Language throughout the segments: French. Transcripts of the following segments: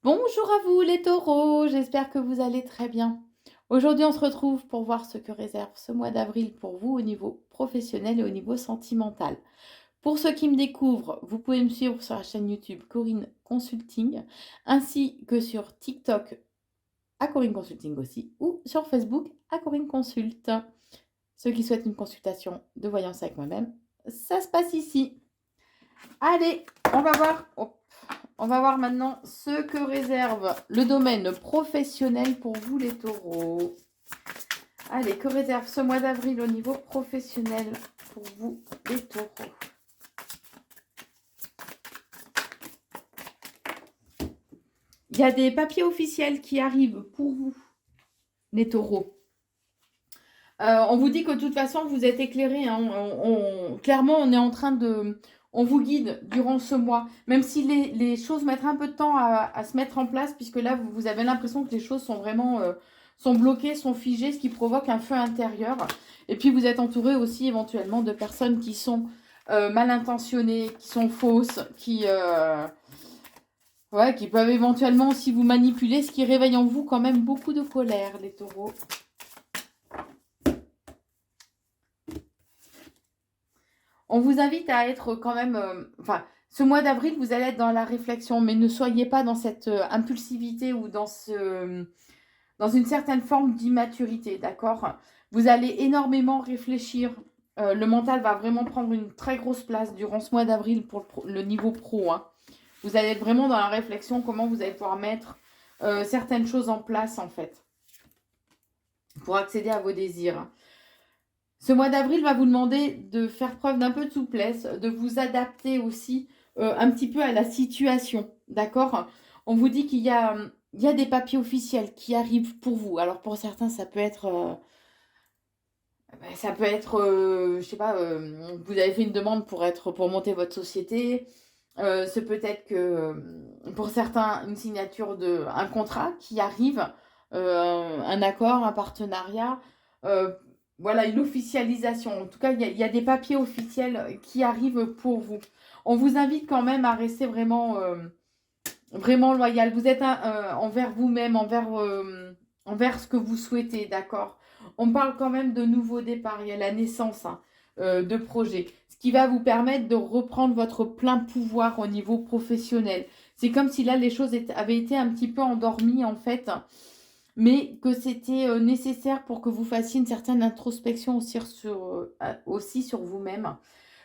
Bonjour à vous les taureaux, j'espère que vous allez très bien. Aujourd'hui, on se retrouve pour voir ce que réserve ce mois d'avril pour vous au niveau professionnel et au niveau sentimental. Pour ceux qui me découvrent, vous pouvez me suivre sur la chaîne YouTube Corinne Consulting, ainsi que sur TikTok à Corinne Consulting aussi, ou sur Facebook à Corinne Consult. Ceux qui souhaitent une consultation de voyance avec moi-même, ça se passe ici. Allez, on va voir. On va voir maintenant ce que réserve le domaine professionnel pour vous les taureaux. Allez, que réserve ce mois d'avril au niveau professionnel pour vous les taureaux? Il y a des papiers officiels qui arrivent pour vous, les taureaux. On vous dit que de toute façon, vous êtes éclairés. Hein. Clairement, on est en train de... On vous guide durant ce mois, même si les choses mettent un peu de temps à se mettre en place, puisque là, vous avez l'impression que les choses sont vraiment sont bloquées, sont figées, ce qui provoque un feu intérieur. Et puis, vous êtes entouré aussi éventuellement de personnes qui sont mal intentionnées, qui sont fausses, qui peuvent éventuellement aussi vous manipuler, ce qui réveille en vous quand même beaucoup de colère, les taureaux. On vous invite à être quand même... ce mois d'avril, vous allez être dans la réflexion, mais ne soyez pas dans cette impulsivité ou dans une certaine forme d'immaturité, d'accord? Vous allez énormément réfléchir. Le mental va vraiment prendre une très grosse place durant ce mois d'avril pour le niveau pro. Hein. Vous allez être vraiment dans la réflexion, comment vous allez pouvoir mettre certaines choses en place, en fait, pour accéder à vos désirs. Ce mois d'avril va vous demander de faire preuve d'un peu de souplesse, de vous adapter aussi un petit peu à la situation, d'accord? On vous dit qu'il y a des papiers officiels qui arrivent pour vous. Alors pour certains, ça peut être, je sais pas, vous avez fait une demande pour monter votre société. C'est peut-être que pour certains, une signature un contrat qui arrive, un accord, un partenariat. euh, voilà, une officialisation. En tout cas, il y a des papiers officiels qui arrivent pour vous. On vous invite quand même à rester vraiment loyal. Vous êtes envers vous-même, envers ce que vous souhaitez, d'accord? On parle quand même de nouveaux départs. Il y a la naissance de projets. Ce qui va vous permettre de reprendre votre plein pouvoir au niveau professionnel. C'est comme si là, les choses avaient été un petit peu endormies, en fait, mais que c'était nécessaire pour que vous fassiez une certaine introspection aussi sur vous-même,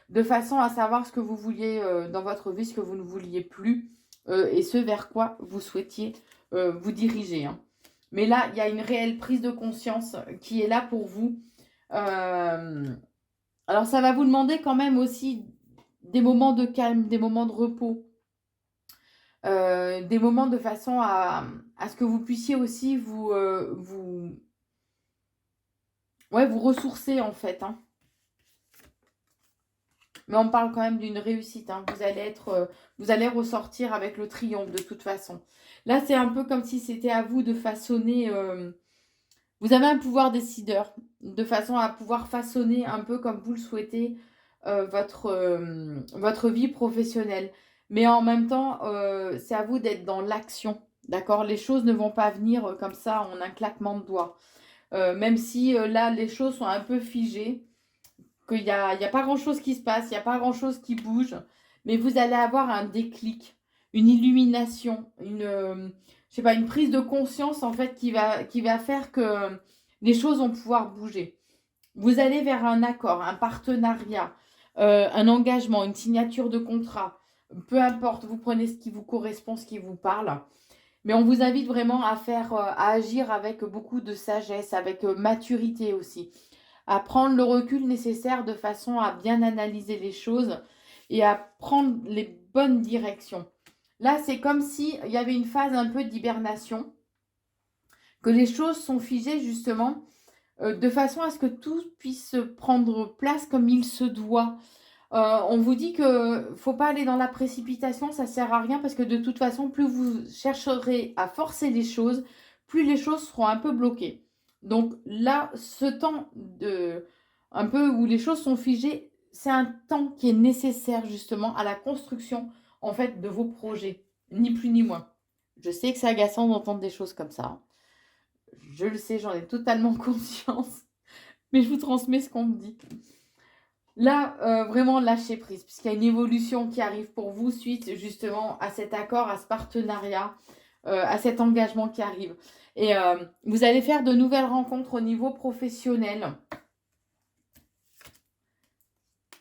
de façon à savoir ce que vous vouliez dans votre vie, ce que vous ne vouliez plus, et ce vers quoi vous souhaitiez vous diriger. Hein. Mais là, il y a une réelle prise de conscience qui est là pour vous. Alors, ça va vous demander quand même aussi des moments de calme, des moments de repos. Des moments de façon à ce que vous puissiez aussi vous ressourcer en fait. Hein. Mais on parle quand même d'une réussite. Hein. Vous allez ressortir avec le triomphe de toute façon. Là, c'est un peu comme si c'était à vous de façonner. Vous avez un pouvoir décideur, de façon à pouvoir façonner un peu comme vous le souhaitez votre vie professionnelle. Mais en même temps, c'est à vous d'être dans l'action. D'accord? Les choses ne vont pas venir comme ça en un claquement de doigts. Même si là, les choses sont un peu figées, qu'il n'y a pas grand-chose qui se passe, il n'y a pas grand-chose qui bouge, mais vous allez avoir un déclic, une illumination, je sais pas, une prise de conscience en fait qui va faire que les choses vont pouvoir bouger. Vous allez vers un accord, un partenariat, un engagement, une signature de contrat. Peu importe, vous prenez ce qui vous correspond, ce qui vous parle. Mais on vous invite vraiment à agir avec beaucoup de sagesse, avec maturité aussi, à prendre le recul nécessaire de façon à bien analyser les choses et à prendre les bonnes directions. Là, c'est comme s'il y avait une phase un peu d'hibernation, que les choses sont figées justement de façon à ce que tout puisse prendre place comme il se doit. On vous dit que faut pas aller dans la précipitation, ça sert à rien parce que de toute façon, plus vous chercherez à forcer les choses, plus les choses seront un peu bloquées. Donc là, ce temps un peu où les choses sont figées, c'est un temps qui est nécessaire justement à la construction en fait de vos projets, ni plus ni moins. Je sais que c'est agaçant d'entendre des choses comme ça. Je le sais, j'en ai totalement conscience. Mais je vous transmets ce qu'on me dit. Là, vraiment lâcher prise, puisqu'il y a une évolution qui arrive pour vous suite justement à cet accord, à ce partenariat, à cet engagement qui arrive. Et vous allez faire de nouvelles rencontres au niveau professionnel.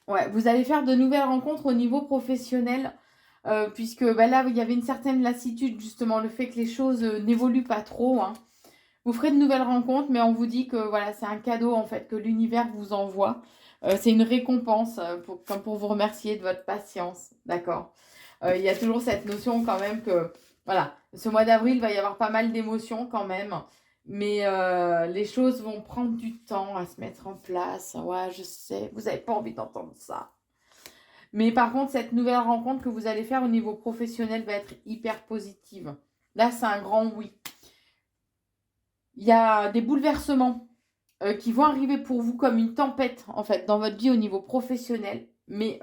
Ouais, vous allez faire de nouvelles rencontres au niveau professionnel, puisque bah, là, il y avait une certaine lassitude, justement, le fait que les choses n'évoluent pas trop. Hein. Vous ferez de nouvelles rencontres, mais on vous dit que voilà, c'est un cadeau en fait que l'univers vous envoie. C'est une récompense comme pour vous remercier de votre patience. D'accord. Il y a toujours cette notion quand même que voilà, ce mois d'avril, il va y avoir pas mal d'émotions quand même. Mais les choses vont prendre du temps à se mettre en place. Ouais, je sais, vous n'avez pas envie d'entendre ça. Mais par contre, cette nouvelle rencontre que vous allez faire au niveau professionnel va être hyper positive. Là, c'est un grand oui. Il y a des bouleversements qui vont arriver pour vous comme une tempête, en fait, dans votre vie au niveau professionnel. Mais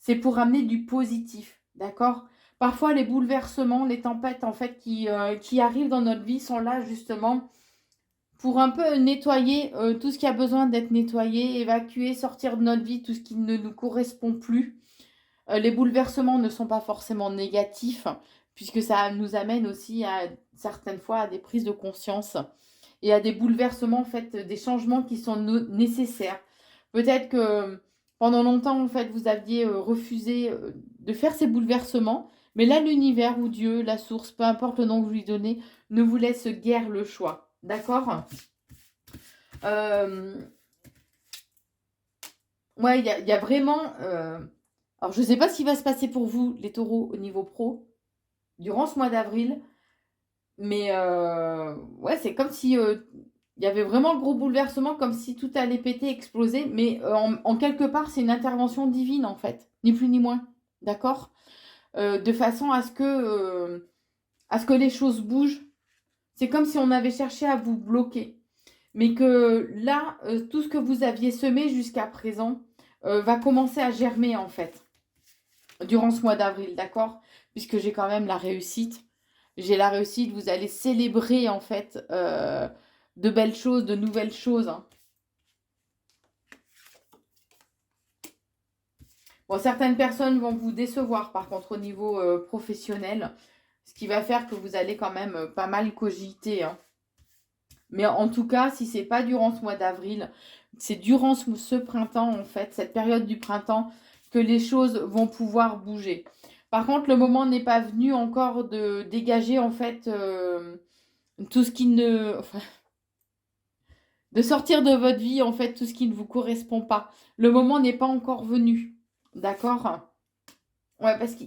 c'est pour amener du positif, d'accord? Parfois, les bouleversements, les tempêtes, en fait, qui arrivent dans notre vie sont là, justement, pour un peu nettoyer tout ce qui a besoin d'être nettoyé, évacuer, sortir de notre vie tout ce qui ne nous correspond plus. Les bouleversements ne sont pas forcément négatifs, puisque ça nous amène aussi à certaines fois à des prises de conscience et à des bouleversements, en fait, des changements qui sont nécessaires. Peut-être que pendant longtemps, en fait, vous aviez refusé de faire ces bouleversements, mais là, l'univers ou Dieu, la source, peu importe le nom que vous lui donnez, ne vous laisse guère le choix. D'accord? Ouais, il y a vraiment... Alors, je ne sais pas ce qui va se passer pour vous, les taureaux, au niveau pro, durant ce mois d'avril. Mais ouais, c'est comme si il y avait vraiment le gros bouleversement, comme si tout allait péter, exploser. Mais en quelque part, c'est une intervention divine, en fait. Ni plus ni moins. D'accord? De façon à ce que les choses bougent. C'est comme si on avait cherché à vous bloquer. Mais que là, tout ce que vous aviez semé jusqu'à présent va commencer à germer, en fait. Durant ce mois d'avril, d'accord? Puisque j'ai quand même la réussite. J'ai la réussite, vous allez célébrer en fait de belles choses, de nouvelles choses. Hein. Bon, certaines personnes vont vous décevoir par contre au niveau professionnel, ce qui va faire que vous allez quand même pas mal cogiter. Hein. Mais en tout cas, si c'est pas durant ce mois d'avril, c'est durant ce printemps en fait, cette période du printemps, que les choses vont pouvoir bouger. Par contre, le moment n'est pas venu encore de dégager en fait tout ce qui ne... Enfin, de sortir de votre vie en fait tout ce qui ne vous correspond pas. Le moment n'est pas encore venu. D'accord? Ouais, parce que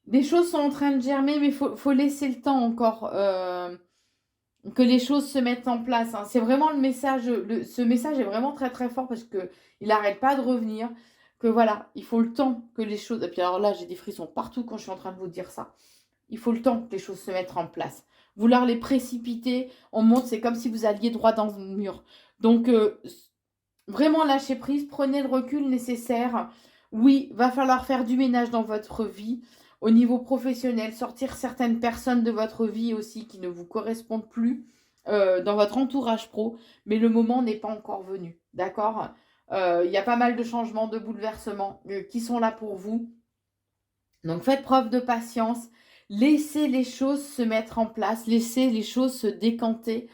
des choses sont en train de germer, mais faut laisser le temps encore que les choses se mettent en place. Hein. C'est vraiment le message, ce message est vraiment très très fort parce que il n'arrête pas de revenir. Que voilà, il faut le temps que les choses... Et puis alors là, j'ai des frissons partout quand je suis en train de vous dire ça. Il faut le temps que les choses se mettent en place. Vouloir les précipiter, on monte, c'est comme si vous alliez droit dans le mur. Donc, vraiment lâcher prise, prenez le recul nécessaire. Oui, va falloir faire du ménage dans votre vie, au niveau professionnel, sortir certaines personnes de votre vie aussi qui ne vous correspondent plus dans votre entourage pro, mais le moment n'est pas encore venu, d'accord? Il y a pas mal de changements, de bouleversements qui sont là pour vous. Donc faites preuve de patience, laissez les choses se mettre en place, laissez les choses se décanter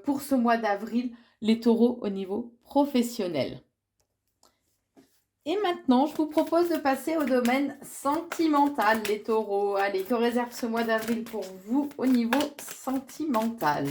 pour ce mois d'avril, les taureaux au niveau professionnel. Et maintenant, je vous propose de passer au domaine sentimental, les taureaux. Allez, que réserve ce mois d'avril pour vous au niveau sentimental ?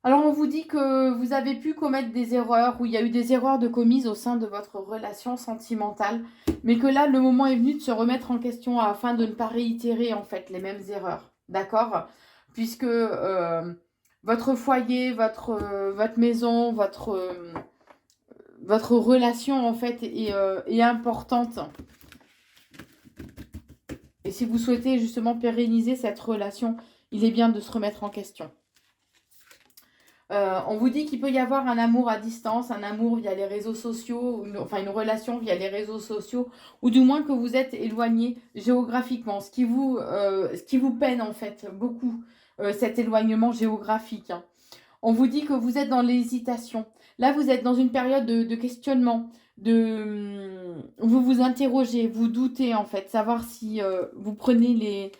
Alors, on vous dit que vous avez pu commettre des erreurs, ou il y a eu des erreurs de commises au sein de votre relation sentimentale, mais que là, le moment est venu de se remettre en question afin de ne pas réitérer, en fait, les mêmes erreurs. D'accord ? Puisque votre foyer, votre maison, votre relation, en fait, est importante. Et si vous souhaitez justement pérenniser cette relation, il est bien de se remettre en question. On vous dit qu'il peut y avoir un amour à distance, un amour via les réseaux sociaux, enfin une relation via les réseaux sociaux, ou du moins que vous êtes éloigné géographiquement, ce qui vous peine en fait beaucoup, cet éloignement géographique, hein. On vous dit que vous êtes dans l'hésitation. Là, vous êtes dans une période de questionnement, vous vous interrogez, vous doutez en fait, savoir si vous prenez les...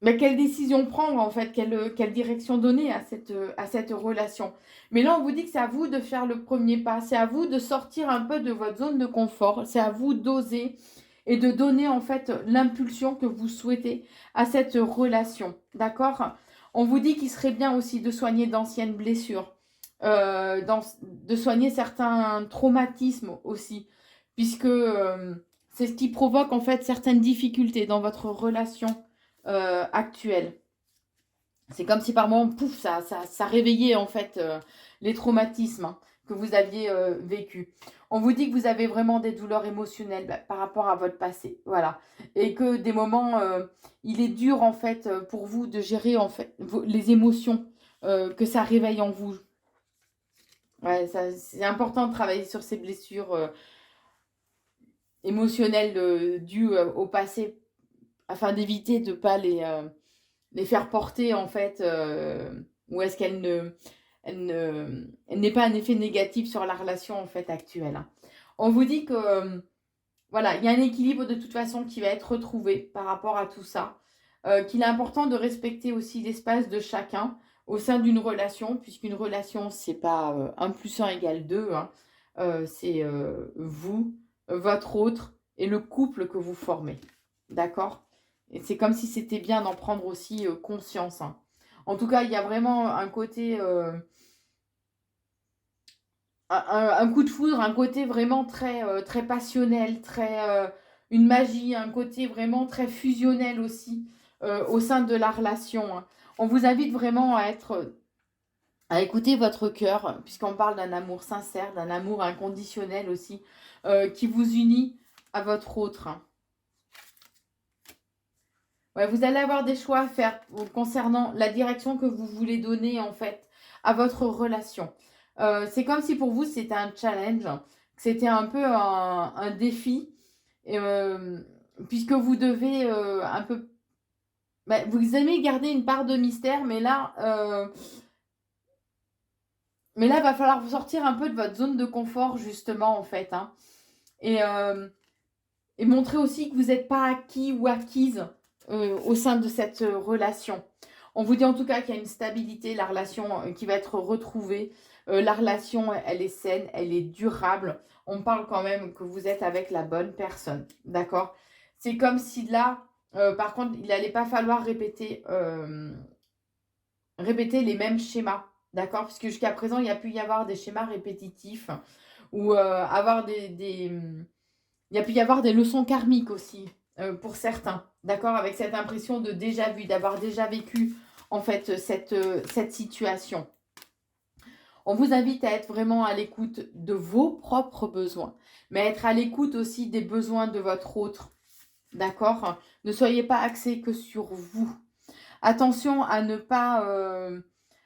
Mais quelle décision prendre en fait, quelle direction donner à cette relation. Mais là, on vous dit que c'est à vous de faire le premier pas, c'est à vous de sortir un peu de votre zone de confort, c'est à vous d'oser et de donner en fait l'impulsion que vous souhaitez à cette relation. D'accord? On vous dit qu'il serait bien aussi de soigner d'anciennes blessures, de soigner certains traumatismes aussi, puisque c'est ce qui provoque en fait certaines difficultés dans votre relation actuelle. C'est comme si par moment, pouf, ça réveillait en fait les traumatismes, hein, que vous aviez vécu. On vous dit que vous avez vraiment des douleurs émotionnelles par rapport à votre passé, voilà. Et que des moments, il est dur en fait pour vous de gérer en fait les émotions que ça réveille en vous. Ouais, c'est important de travailler sur ces blessures émotionnelles dues au passé afin d'éviter de ne pas les faire porter en fait, ou est-ce elle n'est pas un effet négatif sur la relation en fait actuelle, hein. On vous dit que voilà, il y a un équilibre de toute façon qui va être retrouvé par rapport à tout ça, qu'il est important de respecter aussi l'espace de chacun au sein d'une relation, puisqu'une relation c'est pas 1 + 1 = 2, hein. C'est vous, votre autre et le couple que vous formez, d'accord? Et c'est comme si c'était bien d'en prendre aussi conscience, hein. En tout cas, il y a vraiment un côté, un coup de foudre, un côté vraiment très, très passionnel, une magie, un côté vraiment très fusionnel aussi au sein de la relation, hein. On vous invite vraiment à écouter votre cœur, puisqu'on parle d'un amour sincère, d'un amour inconditionnel aussi, qui vous unit à votre autre, hein. Ouais, vous allez avoir des choix à faire concernant la direction que vous voulez donner en fait à votre relation. C'est comme si pour vous c'était un challenge, que c'était un peu un défi, et, puisque vous devez un peu... vous aimez garder une part de mystère, mais là, il va falloir vous sortir un peu de votre zone de confort justement en fait, hein. Et, et montrer aussi que vous n'êtes pas acquis ou acquise au sein de cette relation. On vous dit en tout cas qu'il y a une stabilité, la relation qui va être retrouvée. La relation, elle est saine, elle est durable. On parle quand même que vous êtes avec la bonne personne, d'accord? C'est comme si là, par contre, il n'allait pas falloir répéter les mêmes schémas, d'accord? Parce que jusqu'à présent, il y a pu y avoir des schémas répétitifs ou avoir il y a pu y avoir des leçons karmiques aussi, pour certains, d'accord? Avec cette impression de déjà vu, d'avoir déjà vécu, en fait, cette situation. On vous invite à être vraiment à l'écoute de vos propres besoins, mais être à l'écoute aussi des besoins de votre autre, d'accord? Ne soyez pas axés que sur vous. Attention à ne pas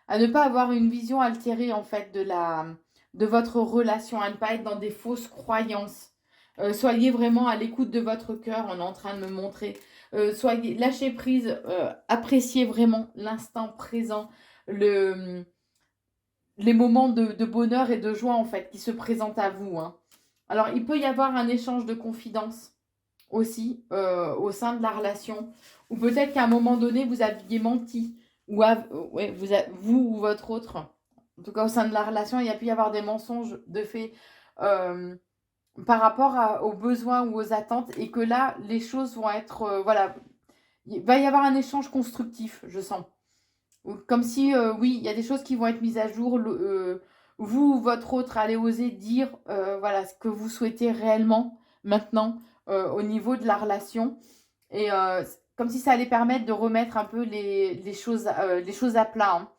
avoir une vision altérée, en fait, de votre relation, à ne pas être dans des fausses croyances. Soyez vraiment à l'écoute de votre cœur, on est en train de me montrer. Soyez, lâchez prise, appréciez vraiment l'instant présent, les moments de bonheur et de joie en fait qui se présentent à vous, hein. Alors il peut y avoir un échange de confidences aussi au sein de la relation, ou peut-être qu'à un moment donné vous aviez menti, ou ouais, vous ou votre autre, en tout cas au sein de la relation, il y a pu y avoir des mensonges de fait par rapport aux besoins ou aux attentes, et que là, les choses vont être... voilà, il va y avoir un échange constructif, je sens. Comme si, oui, il y a des choses qui vont être mises à jour. Vous ou votre autre allez oser dire voilà, ce que vous souhaitez réellement maintenant au niveau de la relation. Et comme si ça allait permettre de remettre un peu les choses à plat,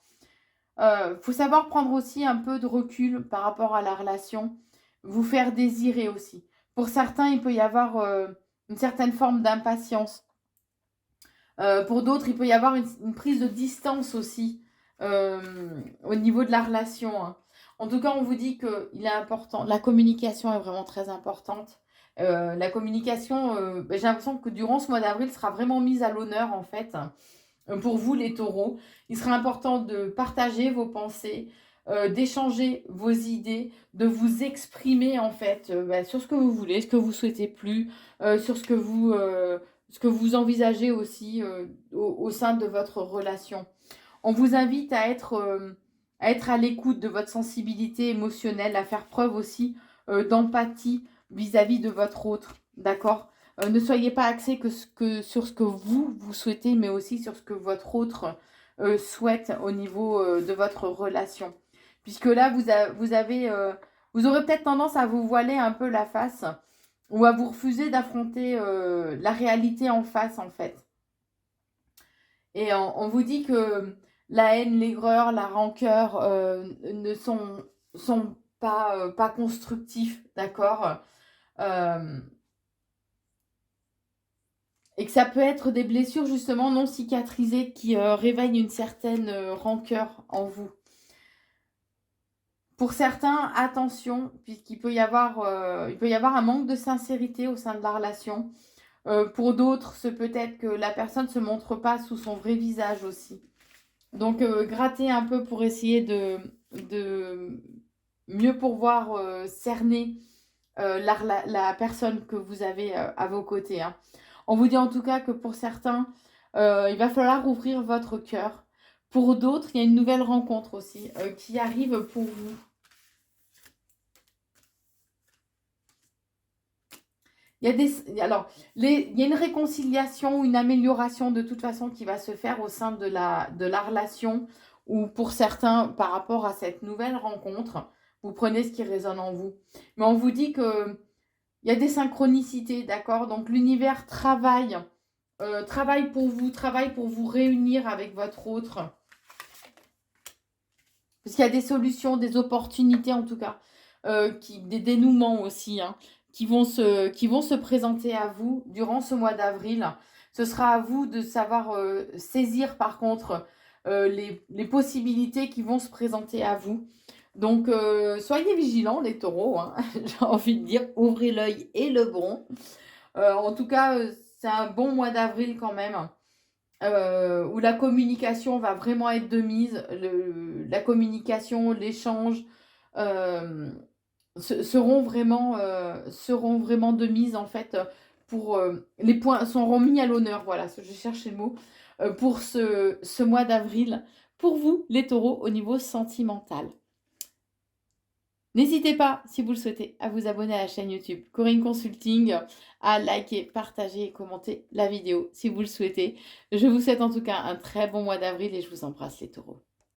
hein. Faut savoir prendre aussi un peu de recul par rapport à la relation, vous faire désirer aussi. Pour certains, il peut y avoir une certaine forme d'impatience. Pour d'autres, il peut y avoir une prise de distance aussi au niveau de la relation, hein. En tout cas, on vous dit qu'il est important. La communication est vraiment très importante. La communication, j'ai l'impression que durant ce mois d'avril sera vraiment mise à l'honneur en fait. Pour vous les taureaux, il sera important de partager vos pensées, d'échanger vos idées, de vous exprimer en fait sur ce que vous voulez, ce que vous souhaitez plus, sur ce que vous envisagez aussi au sein de votre relation. On vous invite à être à l'écoute de votre sensibilité émotionnelle, à faire preuve aussi d'empathie vis-à-vis de votre autre, d'accord? Ne soyez pas axé sur ce que vous souhaitez, mais aussi sur ce que votre autre souhaite au niveau de votre relation. Puisque là, vous aurez peut-être tendance à vous voiler un peu la face ou à vous refuser d'affronter la réalité en face, en fait. Et on vous dit que la haine, l'aigreur, la rancœur ne sont pas constructifs, d'accord? Et que ça peut être des blessures justement non cicatrisées qui réveillent une certaine rancœur en vous. Pour certains, attention, puisqu'il peut y avoir un manque de sincérité au sein de la relation. Pour d'autres, c'est peut-être que la personne ne se montre pas sous son vrai visage aussi. Donc, grattez un peu pour essayer de mieux pouvoir cerner la personne que vous avez à vos côtés, hein. On vous dit en tout cas que pour certains, il va falloir ouvrir votre cœur. Pour d'autres, il y a une nouvelle rencontre aussi qui arrive pour vous. Il y a une réconciliation, une amélioration de toute façon qui va se faire au sein de la relation ou pour certains par rapport à cette nouvelle rencontre. Vous prenez ce qui résonne en vous. Mais on vous dit que il y a des synchronicités, d'accord? Donc l'univers travaille travaille pour vous réunir avec votre autre. Parce qu'il y a des solutions, des opportunités en tout cas, des dénouements aussi, hein, qui vont se présenter à vous durant ce mois d'avril. Ce sera à vous de savoir saisir par contre les possibilités qui vont se présenter à vous. Donc, soyez vigilants les taureaux, hein. J'ai envie de dire, ouvrez l'œil et le bon. En tout cas, c'est un bon mois d'avril quand même, où la communication va vraiment être de mise. La communication, l'échange seront vraiment de mise en fait. Pour les points seront mis à l'honneur. Voilà, je cherchais le mot pour ce mois d'avril. Pour vous, les taureaux, au niveau sentimental. N'hésitez pas, si vous le souhaitez, à vous abonner à la chaîne YouTube Corinne Consulting, à liker, partager et commenter la vidéo si vous le souhaitez. Je vous souhaite en tout cas un très bon mois d'avril et je vous embrasse les taureaux.